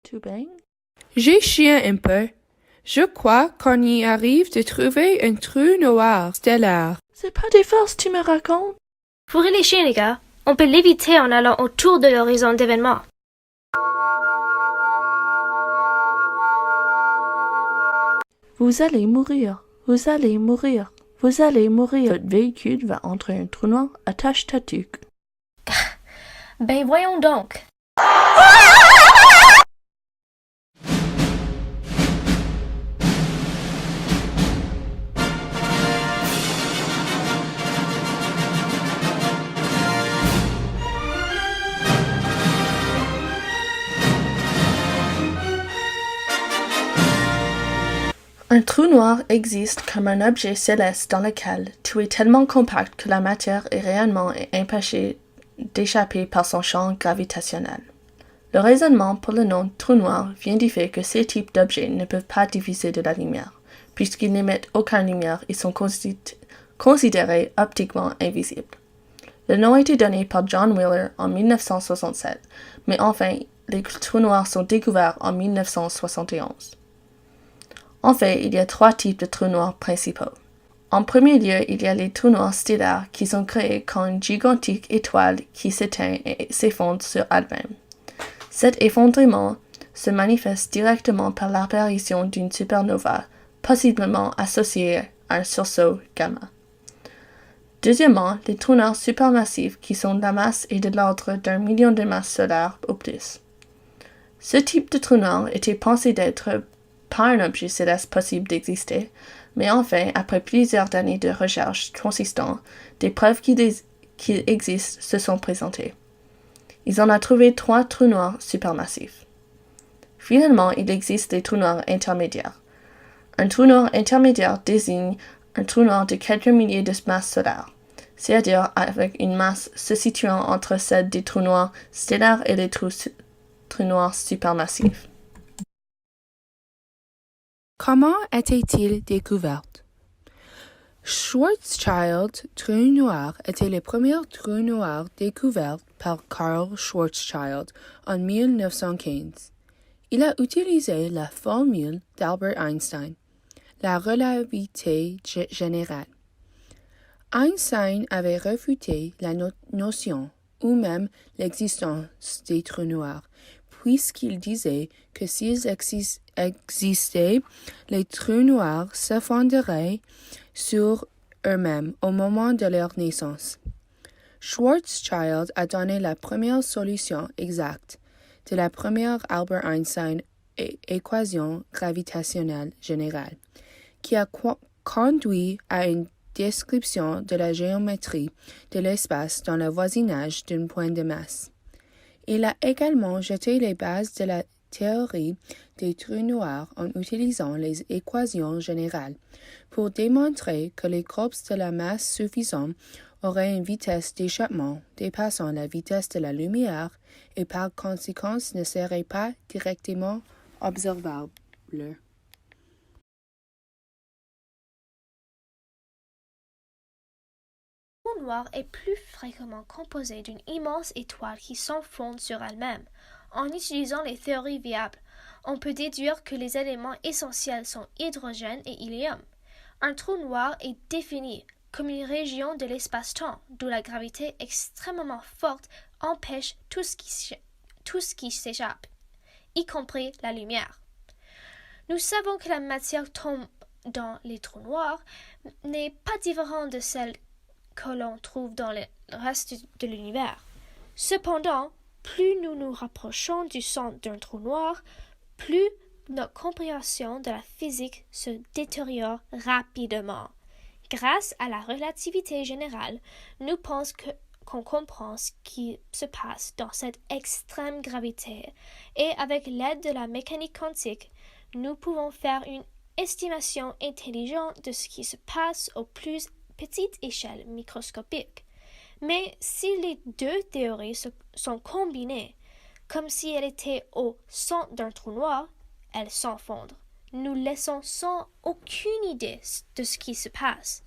Tout bien? J'ai chié un peu. Je crois qu'on y arrive de trouver un trou noir stellaire. C'est pas des farces, tu me racontes? Fourrez les chiens, les gars. On peut l'éviter en allant autour de l'horizon d'événements. Vous allez mourir. Vous allez mourir. Vous allez mourir. Votre véhicule va entrer un trou noir. Attache ta tuque. Ben voyons donc. Un trou noir existe comme un objet céleste dans lequel tout est tellement compact que la matière est réellement empêchée d'échapper par son champ gravitationnel. Le raisonnement pour le nom trou noir vient du fait que ces types d'objets ne peuvent pas diffuser de la lumière, puisqu'ils n'émettent aucune lumière et sont considérés optiquement invisibles. Le nom a été donné par John Wheeler en 1967, mais enfin, les trous noirs sont découverts en 1971. En fait, il y a 3 types de trous noirs principaux. En premier lieu, il y a les trous noirs stellaires qui sont créés quand une gigantique étoile qui s'éteint et s'effondre sur elle-même. Cet effondrement se manifeste directement par l'apparition d'une supernova, possiblement associée à un sursaut gamma. Deuxièmement, les trous noirs supermassifs qui sont la masse est de l'ordre d'1 million de masses solaires ou plus. Ce type de trou noir était pensé d'être pas un objet céleste possible d'exister, mais enfin, après plusieurs années de recherches consistantes, des preuves qu'il existe se sont présentées. Ils en ont trouvé 3 trous noirs supermassifs. Finalement, il existe des trous noirs intermédiaires. Un trou noir intermédiaire désigne un trou noir de quelques milliers de masses solaires, c'est-à-dire avec une masse se situant entre celle des trous noirs stellaires et les trous noirs supermassifs. Comment était-il découvert? Schwarzschild trou noir était le premier trou noir découvert par Carl Schwarzschild en 1915. Il a utilisé la formule d'Albert Einstein, la relativité générale. Einstein avait refuté la notion ou même l'existence des trous noirs, puisqu'il disait que s'ils existaient, les trous noirs s'effondreraient sur eux-mêmes au moment de leur naissance. Schwarzschild a donné la première solution exacte de la première Albert Einstein équation gravitationnelle générale, qui a conduit à une description de la géométrie de l'espace dans le voisinage d'un point de masse. Il a également jeté les bases de la théorie des trous noirs en utilisant les équations générales pour démontrer que les groupes de la masse suffisante auraient une vitesse d'échappement dépassant la vitesse de la lumière et par conséquent ne seraient pas directement observables. Le trou noir est plus fréquemment composé d'une immense étoile qui s'enfonce sur elle-même. En utilisant les théories viables, on peut déduire que les éléments essentiels sont hydrogène et hélium. Un trou noir est défini comme une région de l'espace-temps d'où la gravité extrêmement forte empêche tout ce qui s'échappe, y compris la lumière. Nous savons que la matière tombe dans les trous noirs n'est pas différente de celle que l'on trouve dans le reste de l'univers. Cependant, plus nous nous rapprochons du centre d'un trou noir, plus notre compréhension de la physique se détériore rapidement. Grâce à la relativité générale, nous pensons qu'on comprend ce qui se passe dans cette extrême gravité et avec l'aide de la mécanique quantique, nous pouvons faire une estimation intelligente de ce qui se passe aux plus petites échelles microscopiques. Mais si les deux théories sont combinées, comme si elles étaient au centre d'un trou noir, elles s'enfondrent, nous laissant sans aucune idée de ce qui se passe.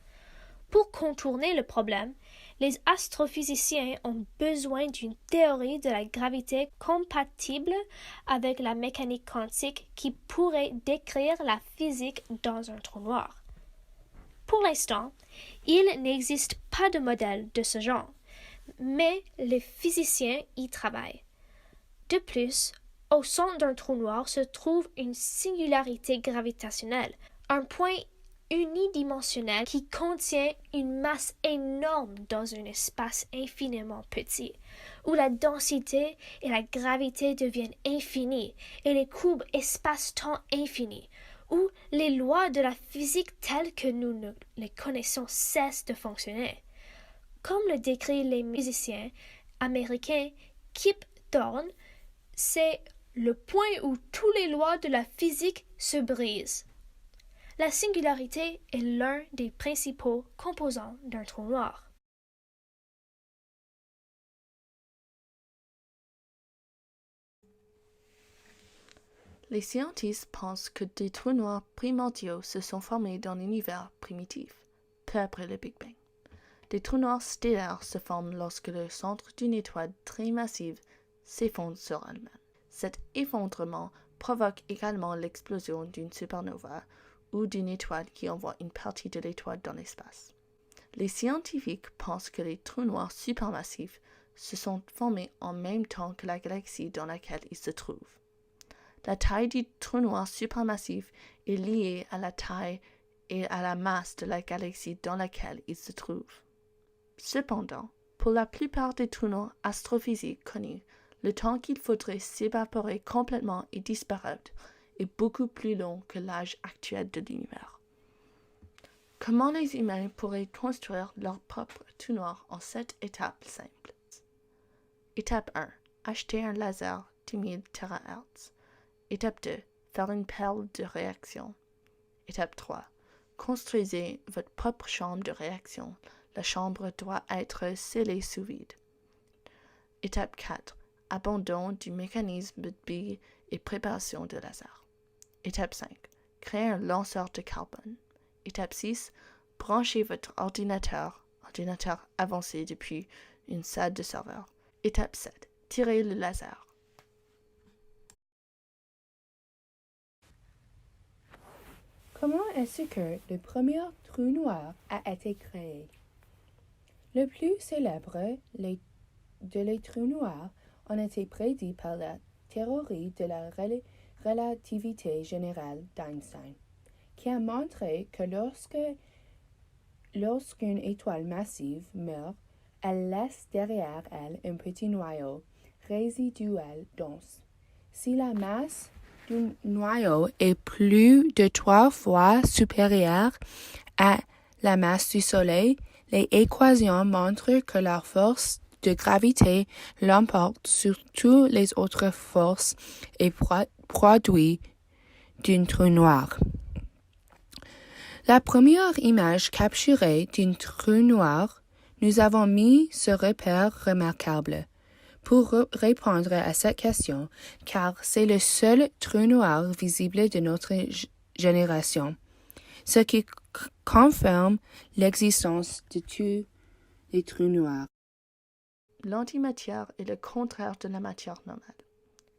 Pour contourner le problème, Les astrophysiciens ont besoin d'une théorie de la gravité compatible avec la mécanique quantique qui pourrait décrire la physique dans un trou noir. Pour l'instant, il n'existe pas de modèle de ce genre, mais les physiciens y travaillent. De plus, au centre d'un trou noir se trouve une singularité gravitationnelle, un point unidimensionnel qui contient une masse énorme dans un espace infiniment petit, où la densité et la gravité deviennent infinies et les courbes espace-temps infinies, où les lois de la physique telles que nous les connaissons cessent de fonctionner. Comme le décrit les musiciens américains Kip Thorne, c'est le point où toutes les lois de la physique se brisent. La singularité est l'un des principaux composants d'un trou noir. Les scientifiques pensent que des trous noirs primordiaux se sont formés dans l'univers primitif, peu après le Big Bang. Des trous noirs stellaires se forment lorsque le centre d'une étoile très massive s'effondre sur elle-même. Cet effondrement provoque également l'explosion d'une supernova ou d'une étoile qui envoie une partie de l'étoile dans l'espace. Les scientifiques pensent que les trous noirs supermassifs se sont formés en même temps que la galaxie dans laquelle ils se trouvent. La taille du trou noir supermassif est liée à la taille et à la masse de la galaxie dans laquelle il se trouve. Cependant, pour la plupart des trous noirs astrophysiques connus, le temps qu'il faudrait s'évaporer complètement et disparaître est beaucoup plus long que l'âge actuel de l'univers. Comment les humains pourraient construire leur propre trou noir en 7 étapes simples? Étape 1. Acheter un laser 10 000 THz. Étape 2. Faire une perle de réaction. Étape 3. Construisez votre propre chambre de réaction. La chambre doit être scellée sous vide. Étape 4. Abandon du mécanisme de billes et préparation de laser. Étape 5. Créer un lanceur de carbone. Étape 6. Branchez votre ordinateur avancé depuis une salle de serveur. Étape 7. Tirez le laser. Comment est-ce que le premier trou noir a été créé? Le plus célèbre les trous noirs ont été prédits par la théorie de la relativité générale d'Einstein, qui a montré que lorsqu'une étoile massive meurt, elle laisse derrière elle un petit noyau résiduel dense. Si la masse du noyau est plus de 3 fois supérieure à la masse du Soleil, les équations montrent que la force de gravité l'emporte sur toutes les autres forces et produit d'un trou noir. La première image capturée d'un trou noir, nous avons mis ce repère remarquable pour répondre à cette question, car c'est le seul trou noir visible de notre génération, ce qui confirme l'existence de tous les trous noirs. L'antimatière est le contraire de la matière normale.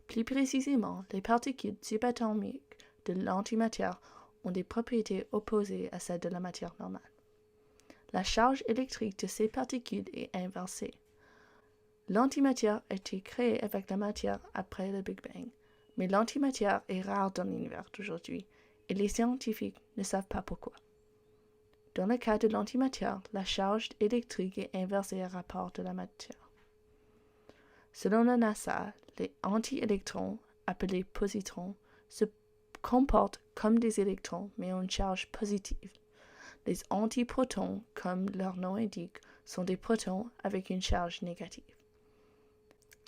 Plus précisément, les particules subatomiques de l'antimatière ont des propriétés opposées à celles de la matière normale. La charge électrique de ces particules est inversée. L'antimatière a été créée avec la matière après le Big Bang, mais l'antimatière est rare dans l'univers d'aujourd'hui et les scientifiques ne savent pas pourquoi. Dans le cas de l'antimatière, la charge électrique est inversée à rapport de la matière. Selon la NASA, les anti-électrons, appelés positrons, se comportent comme des électrons mais ont une charge positive. Les antiprotons, comme leur nom indique, sont des protons avec une charge négative.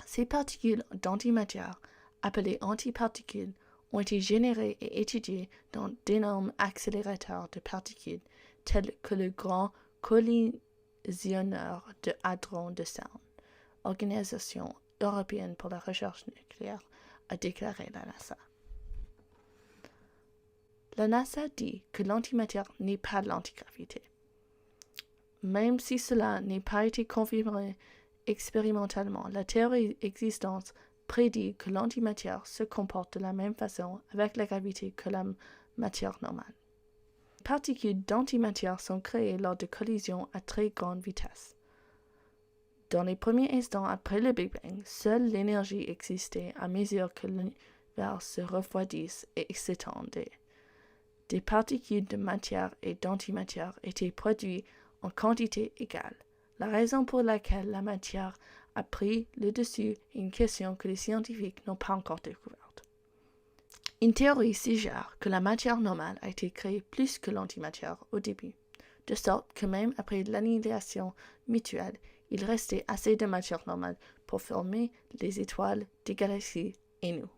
Ces particules d'antimatière, appelées antiparticules, ont été générées et étudiées dans d'énormes accélérateurs de particules tels que le Grand Collisionneur de Hadrons de CERN. Organisation européenne pour la recherche nucléaire, a déclaré la NASA. La NASA dit que l'antimatière n'est pas l'antigravité. même si cela n'a pas été confirmé expérimentalement, la théorie existante prédit que l'antimatière se comporte de la même façon avec la gravité que la matière normale. Les particules d'antimatière sont créées lors de collisions à très grande vitesse. Dans les premiers instants après le Big Bang, seule l'énergie existait à mesure que l'univers se refroidissait et s'étendait. Des particules de matière et d'antimatière étaient produites en quantité égale. La raison pour laquelle la matière a pris le dessus est une question que les scientifiques n'ont pas encore découverte. Une théorie suggère que la matière normale a été créée plus que l'antimatière au début, de sorte que même après l'annihilation mutuelle, il restait assez de matière normale pour former les étoiles des galaxies et nous.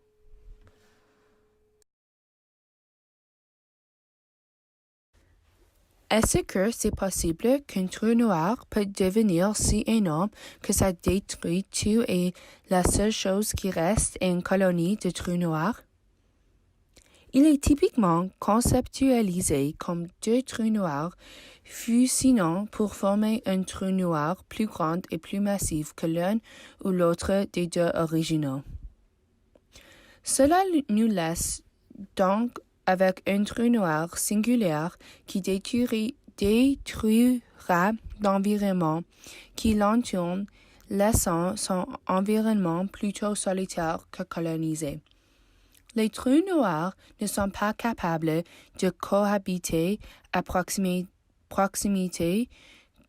Est-ce que c'est possible qu'un trou noir peut devenir si énorme que ça détruit tout et la seule chose qui reste est une colonie de trous noirs? Il est typiquement conceptualisé comme deux trous noirs fusionnant pour former un trou noir plus grand et plus massif que l'un ou l'autre des deux originaux. Cela nous laisse donc avec un trou noir singulaire qui détruira l'environnement qui l'entoure, laissant son environnement plutôt solitaire que colonisé. Les trous noirs ne sont pas capables de cohabiter à proximité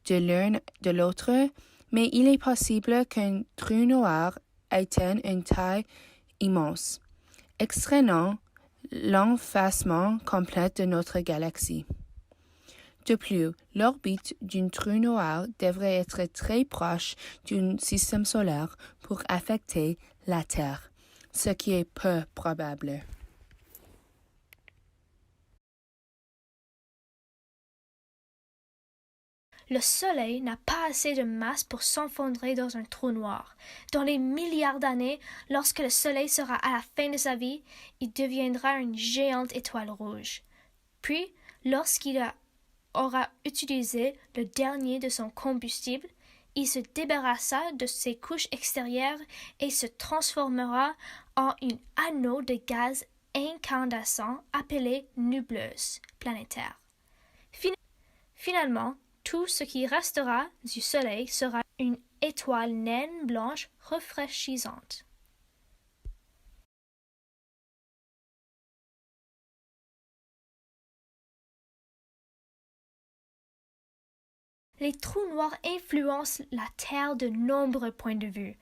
de l'un de l'autre, mais il est possible qu'un trou noir atteigne une taille immense, extraînant l'effacement complet de notre galaxie. De plus, l'orbite d'un trou noir devrait être très proche d'un système solaire pour affecter la Terre, ce qui est peu probable. Le Soleil n'a pas assez de masse pour s'enfondrer dans un trou noir. Dans les milliards d'années, lorsque le Soleil sera à la fin de sa vie, il deviendra une géante étoile rouge. Puis, lorsqu'il aura utilisé le dernier de son combustible, il se débarrassa de ses couches extérieures et se transformera en un anneau de gaz incandescent appelé nébuleuses planétaire. Finalement, tout ce qui restera du Soleil sera une étoile naine blanche rafraîchissante. Les trous noirs influencent la Terre de nombreux points de vue.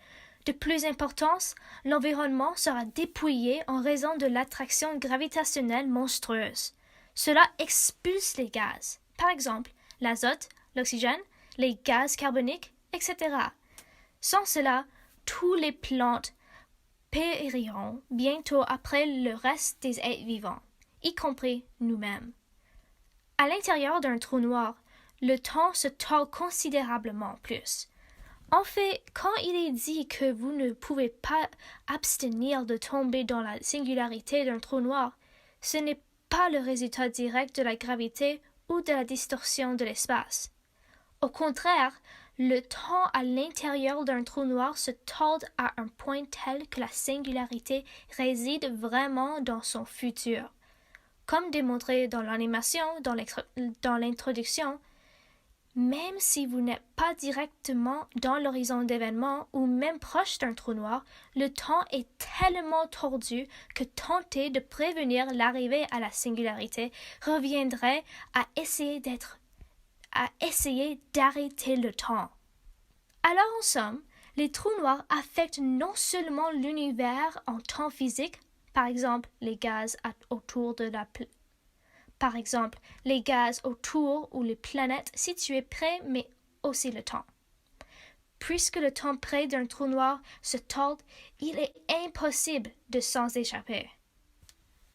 De plus importance, l'environnement sera dépouillé en raison de l'attraction gravitationnelle monstrueuse. Cela expulse les gaz, par exemple l'azote, l'oxygène, les gaz carboniques, etc. Sans cela, toutes les plantes périront bientôt après le reste des êtres vivants, y compris nous-mêmes. À l'intérieur d'un trou noir, le temps se tord considérablement plus. En fait, quand il est dit que vous ne pouvez pas abstenir de tomber dans la singularité d'un trou noir, ce n'est pas le résultat direct de la gravité ou de la distorsion de l'espace. Au contraire, le temps à l'intérieur d'un trou noir se tord à un point tel que la singularité réside vraiment dans son futur. Comme démontré dans l'animation, dans l'introduction, même si vous n'êtes pas directement dans l'horizon d'événements ou même proche d'un trou noir, le temps est tellement tordu que tenter de prévenir l'arrivée à la singularité reviendrait à essayer d'arrêter le temps. Alors en somme, les trous noirs affectent non seulement l'univers en temps physique, par exemple les gaz autour ou les planètes situées près, mais aussi le temps. Puisque le temps près d'un trou noir se tord, il est impossible de s'en échapper.